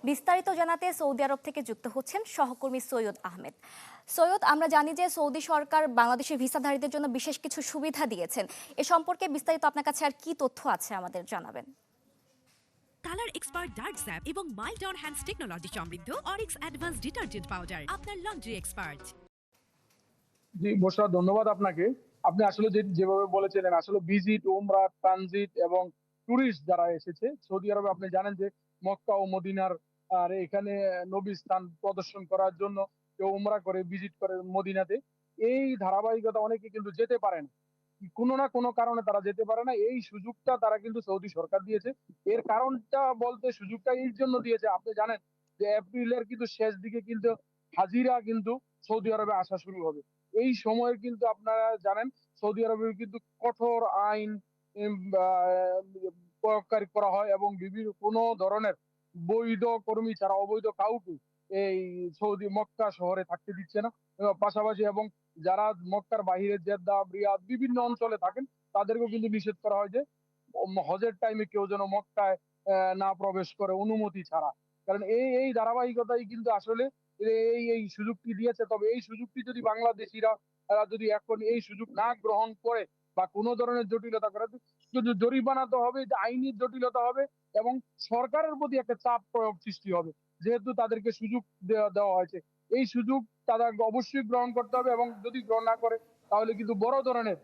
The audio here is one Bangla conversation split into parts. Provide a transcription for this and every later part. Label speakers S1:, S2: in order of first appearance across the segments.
S1: বিস্তারিত জানাতে সৌদি আরব থেকে যুক্ত হচ্ছেন সহকর্মী সৈয়দ আহমেদ। সৈয়দ, আমরা জানি যে সৌদি সরকার বাংলাদেশের ভিসাধারীদের জন্য বিশেষ কিছু সুবিধা দিয়েছেন। এ সম্পর্কে বিস্তারিত আপনার কাছে আর কি তথ্য আছে আমাদের জানাবেন।
S2: কালার এক্সপার্ট ডার্ক স্যাপ এবং মাইল্ড অন হ্যান্ডস টেকনোলজি সমৃদ্ধ অরিক্স অ্যাডভান্স ডিটারজেন্ট পাউডার আপনার লন্ড্রি এক্সপার্ট।
S3: জি বসরা, ধন্যবাদ আপনাকে। আপনি আসলে যেভাবে বলেছিলেন, আসলে ভিজিট, উমরা, ট্রানজিট এবং টুরিস্ট যারা এসেছে সৌদি আরবে, আপনি জানেন যে মক্কা ও মদিনার আর এখানে নবী স্থান প্রদর্শন করার জন্য কেউ উমরা করে, ভিজিট করে মদিনাতে। এই ধারাবাহিকতা অনেকে কিন্তু যেতে পারে না, কোনো না কোনো কারণে তারা যেতে পারে না। এই সুযোগটা তারা কিন্তু সৌদি সরকার দিয়েছে। এর কারণটা বলতে সুযোগটা এই জন্য দিয়েছে, আপনি জানেন যে এপ্রিলের কিন্তু শেষ দিকে কিন্তু হাজিরা কিন্তু সৌদি আরবে আসা শুরু হবে। এই সময়ে কিন্তু আপনারা জানেন সৌদি আরবে কিন্তু কঠোর আইন উম, আহ, প্রয়োগকারী করা হয় এবং বিভিন্ন কোনো ধরনের বৈধ কর্মী ছাড়া অবৈধ কাউকে এই সৌদি মক্কা শহরে থাকতে দিচ্ছে না। পাশাপাশি এবং যারা মক্কার বাহিরে জেদ্দা, রিয়াদ বিভিন্ন অঞ্চলে থাকেন তাদেরকেও কিন্তু নিষেধ করা হয় যে হজের টাইমে কেউ যেন মক্কায় না প্রবেশ করে অনুমতি ছাড়া। কারণ এই ধারাবাহিকতাই কিন্তু আসলে এই সুযোগটি দিয়েছে। তবে এই সুযোগটি যদি বাংলাদেশিরা যদি এখন এই সুযোগ না গ্রহণ করে বা কোনো ধরনের জটিলতা করে, শুধু জরিমানা তো হবে, যে আইনি জটিলতা হবে এবং সরকারের প্রতি একটা চাপ প্রয়োগ সৃষ্টি হবে, যেহেতু তাদেরকে সুযোগ দেওয়া হয়েছে। এই সুযোগ তারা অবশ্যই গ্রহণ করতে হবে এবং যদি গ্রহণ না করে তাহলে কিন্তু বড় ধরনের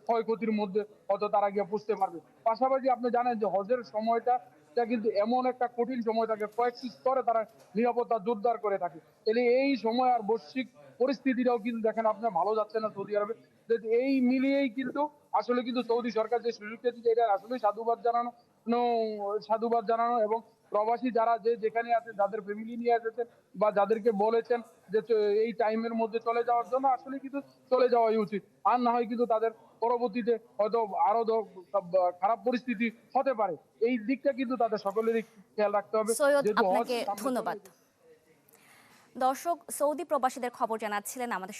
S3: ক্ষয়ক্ষতির মধ্যে হয়তো তারা গিয়ে বুঝতে পারবে। পাশাপাশি আপনি জানেন যে হজের সময়টা এটা কিন্তু এমন একটা কঠিন সময় থাকে, কয়েকটি স্তরে তারা নিরাপত্তা জোরদার করে থাকে। তাহলে এই সময় আর বৈশ্বিক পরিস্থিতিটাও কিন্তু দেখেন আপনার ভালো যাচ্ছে না সৌদি আরবে। এই মিলিয়েই কিন্তু আসলে কিন্তু সৌদি সরকার যে সুযোগটা দিচ্ছে, এটা আসলে সাধুবাদ জানানো এবং প্রবাসী যারা যেখানে আছে, যাদের ফ্যামিলি নিয়ে এসেছেন বা যাদেরকে বলেছেন যে এই টাইমের মধ্যে চলে যাওয়ার জন্য, আসলে কিন্তু চলে যাওয়াই উচিত। আর না হয় কিন্তু তাদের পরবর্তীতে হয়তো আরো খারাপ পরিস্থিতি হতে পারে। এই দিকটা কিন্তু তাদের সকলেরই খেয়াল রাখতে হবে,
S1: সৈয়দ,
S3: যেহেতু হজ
S1: আপনাকে
S3: সামনে চলে
S1: ধন্যবাদ।
S3: এসেছে।
S1: দর্শক, সৌদি প্রবাসীদের খবর জানাচ্ছিলেন আমাদের